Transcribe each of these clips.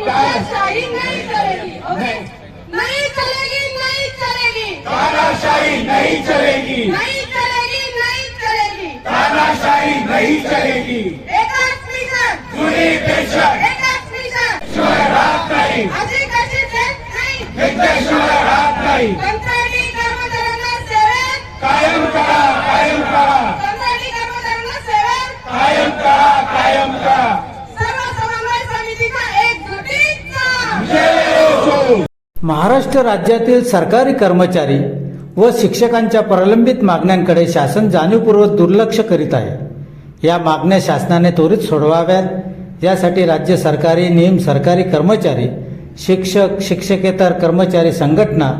तानाशाही नहीं चलेगी, नहीं चलेगी, नहीं चलेगी, तानाशाही नहीं चलेगी, नहीं चलेगी, नहीं चलेगी, तानाशाही नहीं चलेगी। एकाच मिशन, जुनी पेन्शन एकाच मिशन, शिवाय राहत नाही, अशी कशी देत नाही, घेतल्याशिवाय राहत नाही। कंत्राटी कर्मचाऱ्यांना सेवेत, कायम करा, कायम करा, कंत्राटी कर्मचाऱ्यांना सेवेत, कायम करा, कायम करा। सर्व समन्वय समितीचा एकजुटीचा जय हो। महाराष्ट्र राज्यातील सरकारी कर्मचारी व शिक्षकांच्या प्रलंबित मागण्यांकडे शासन जाणीवपूर्वक दुर्लक्ष करीत आहे। या मागण्या शासनाने त्वरित सोडवाव्यात यासाठी राज्य सरकारी सरकारी कर्मचारी, शिक्षक, शिक्षकेतर कर्मचारी संघटना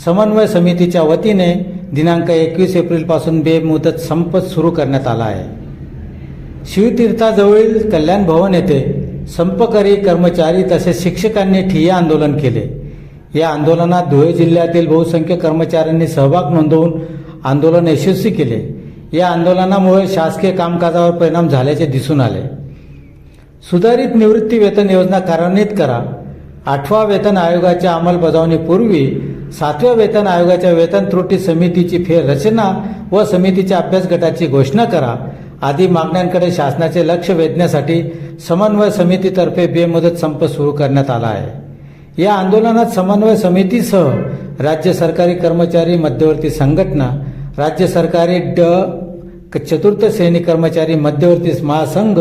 समन्वय समितीच्या वतीने दिनांक 21 एप्रिलपासून बेमुदत संप सुरू करण्यात आला आहे। शिवतीर्थाजवळील कल्याण भवन येथे संपकरी कर्मचारी तसेच शिक्षकांनी ठिय्या आंदोलन केले। या आंदोलनात धुळे जिल्ह्यातील बहुसंख्य कर्मचाऱ्यांनी सहभाग नोंदवून आंदोलन यशस्वी केले। या आंदोलनामुळे शासकीय कामकाजावर परिणाम झाल्याचे दिसून आले। सुधारित निवृत्ती वेतन योजना कार्यान्वित करा, 8व्या वेतन आयोगाच्या अंमलबजावणीपूर्वी 7व्या वेतन आयोगाच्या वेतन त्रुटी समितीची फेररचना व समितीच्या अभ्यास गटाची घोषणा करा आदी मागण्यांकडे शासनाचे लक्ष वेधण्यासाठी समन्वय समितीतर्फे बेमुदत संप सुरू करण्यात आला आहे। या आंदोलनात समन्वय समितीसह राज्य सरकारी कर्मचारी मध्यवर्ती संघटना, राज्य सरकारी चतुर्थ श्रेणी कर्मचारी मध्यवर्ती महासंघ,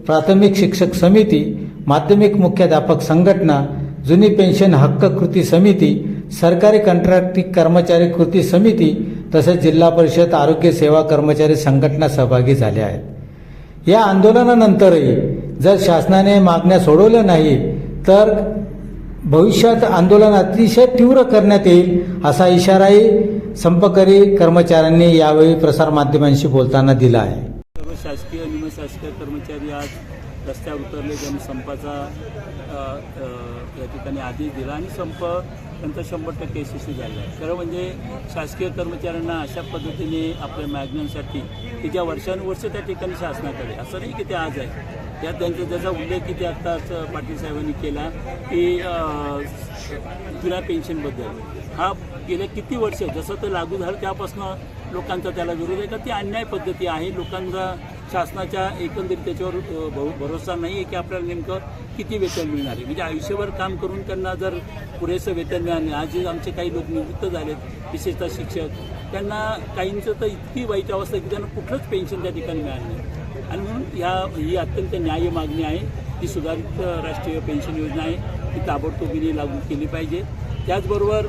प्राथमिक शिक्षक समिती, माध्यमिक मुख्याध्यापक संघटना, जुनी पेन्शन हक्क कृती समिती, सरकारी कंत्राटी कर्मचारी कृती समिती तसेच जिल्हा परिषद आरोग्य सेवा कर्मचारी संघटना सहभागी झाल्या आहेत। या आंदोलनानंतरही जर शासनाने मागण्या सोडवल्या नाही तर भविष्यात आंदोलन अतिशय तीव्र करण्यात येईल असा इशाराही संपकरी कर्मचाऱ्यांनी यावेळी प्रसारमाध्यमांशी बोलताना दिला आहे। सर्व शासकीय निमशासकीय कर्मचारी आज रस्त्यावर उतरले, त्यांनी संपाचा या ठिकाणी आदेश दिला आणि संप त्यांचा 100% यशस्वी झाला आहे। खरं म्हणजे शासकीय कर्मचाऱ्यांना अशा पद्धतीने आपल्या मागण्यांसाठी की ज्या वर्षानुवर्ष त्या ठिकाणी शासनाकडे, असं नाही की ते आज आहे, त्यात त्यांचा ज्याचा उल्लेख किती आत्ताच पाटील साहेबांनी केला की जुन्या पेन्शनबद्दल हा गेल्या किती वर्ष जसं ते लागू झालं त्यापासून लोकांचा त्याला विरोध आहे का ती अन्याय पद्धती आहे। लोकांचा शासनाच्या एकंदरीत त्याच्यावर भरोसा नाही आहे की आपल्याला नेमकं किती वेतन मिळणार आहे। म्हणजे आयुष्यभर काम करून त्यांना जर पुरेसं वेतन मिळालं, आज जे आमचे काही लोक निवृत्त झालेत, विशेषतः शिक्षक, त्यांना काहींचं तर इतकी वाईट अवस्था आहे की त्यांना कुठलंच पेन्शन त्या ठिकाणी मिळालं नाही। आणि म्हणून ही अत्यंत न्याय्य मागणी आहे। ही सुधारित राष्ट्रीय पेन्शन योजना आहे, ती ताबडतोबीने लागू केली पाहिजे। त्याचबरोबर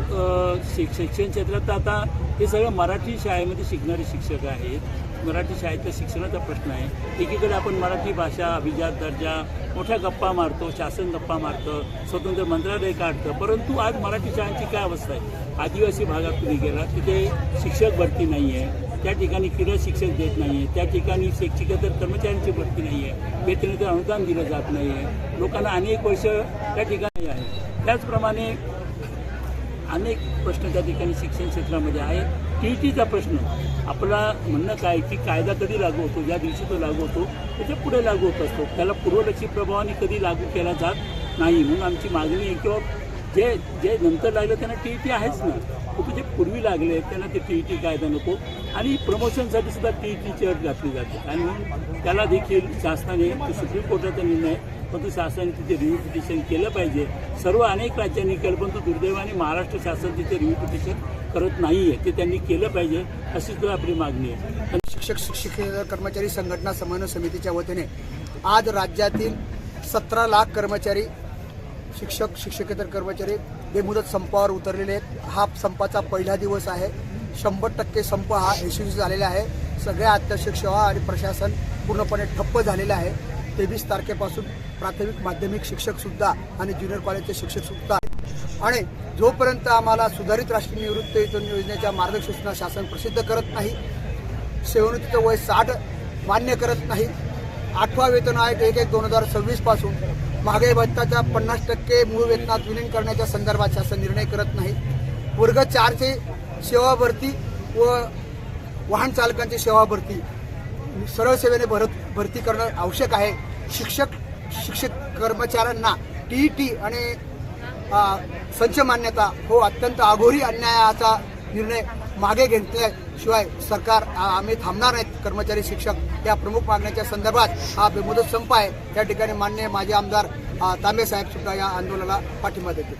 शिक्षण क्षेत्रात आता हे सगळं मराठी शाळेमध्ये शिकणारे शिक्षक आहेत, मराठी शाळेतल्या शिक्षणाचा प्रश्न आहे। एकीकडे आपण मराठी भाषा, अभिजात दर्जा, मोठ्या गप्पा मारतो, शासन गप्पा मारतं, स्वतंत्र मंत्रालय काढतं, परंतु आज मराठी शाळांची काय अवस्था आहे? आदिवासी भागात तुम्ही गेला तिथे शिक्षक भरती नाही आहे, त्या ठिकाणी क्रीडा शिक्षक देत नाही आहे, त्या ठिकाणी शिक्षकेतर कर्मचाऱ्यांची भरती नाही आहे, वेतनेतर अनुदान दिलं जात नाही आहे, लोकांना अनेक वर्ष त्या ठिकाणी आहे। त्याचप्रमाणे अनेक प्रश्न त्या ठिकाणी शिक्षण क्षेत्रामध्ये आहे। टीईटीचा प्रश्न, आपला म्हणणं काय की कायदा कधी लागू होतो, ज्या दिवशी तो लागू होतो त्याच्या पुढे लागू होत असतो, त्याला पूर्वलक्षी प्रभावाने कधी लागू केला जात नाही। म्हणून आमची मागणी आहे किंवा जे नंतर लागलं त्यांना टीईटी आहेच ना, परंतु जे पूर्वी लागले त्यांना ते टीईटी कायदा नको आणि प्रमोशनसाठी सुद्धा टीईटीची अट घातली जाते आणि म्हणून त्याला देखील शासनाने सुप्रीम कोर्टाचा निर्णय, परंतु शासनाने तिथे रिव्ह्यू पिटिशन केलं पाहिजे। सर्व अनेक राज्यांनी केलं, परंतु दुर्दैवाने महाराष्ट्र शासन तिथे रिव्ह्यू पिटिशन करत नाही आहे, ते त्यांनी केलं पाहिजे अशी सुद्धा आपली मागणी आहे। शिक्षक शिक्षकेतर कर्मचारी संघटना समन्वय समितीच्या वतीने आज राज्यातील 17 लाख कर्मचारी, शिक्षक शिक्षकेतर कर्मचारी बेमुदत संपावर उतरलेले आहेत। हा संपाचा पहिला दिवस आहे। 100% संप हा यशस्वी झालेला आहे। सगळ्या अत्यावश्यक सेवा आणि प्रशासन पूर्णपणे ठप्प झालेलं आहे। 23 तारखेपासून प्राथमिक माध्यमिक शिक्षकसुद्धा आणि ज्युनियर कॉलेजचे शिक्षकसुद्धा आणि जोपर्यंत आम्हाला सुधारित राष्ट्रीय निवृत्ती वेतन योजनेच्या मार्गदर्शक शासन प्रसिद्ध करत नाही, सेवानिवृत्तीचं वय 60 मान्य करत नाही, 8वा वेतन आयोग 1/1/2026 पासून महागाई भत्त्याच्या 50% मूळ वेतनात विलीन करण्याच्या संदर्भात शासन निर्णय करत नाही, वर्ग 4चे सेवा भरती व वाहन चालकांची सेवा भरती सरळ सेवेने भरती करणं आवश्यक आहे। शिक्षक कर्मचाऱ्यांना टीईटी आणि संच मान्यता हो अत्यंत अघोरी अन्यायाचा निर्णय मागे घेतल्याशिवाय सरकार आम्ही थांबणार नाहीत. कर्मचारी शिक्षक या प्रमुख मागण्याच्या संदर्भात हा बेमुदत संप आहे. त्या ठिकाणी माननीय माजी आमदार तांबे साहेब सुद्धा या आंदोलनाला पाठिंबा देतील.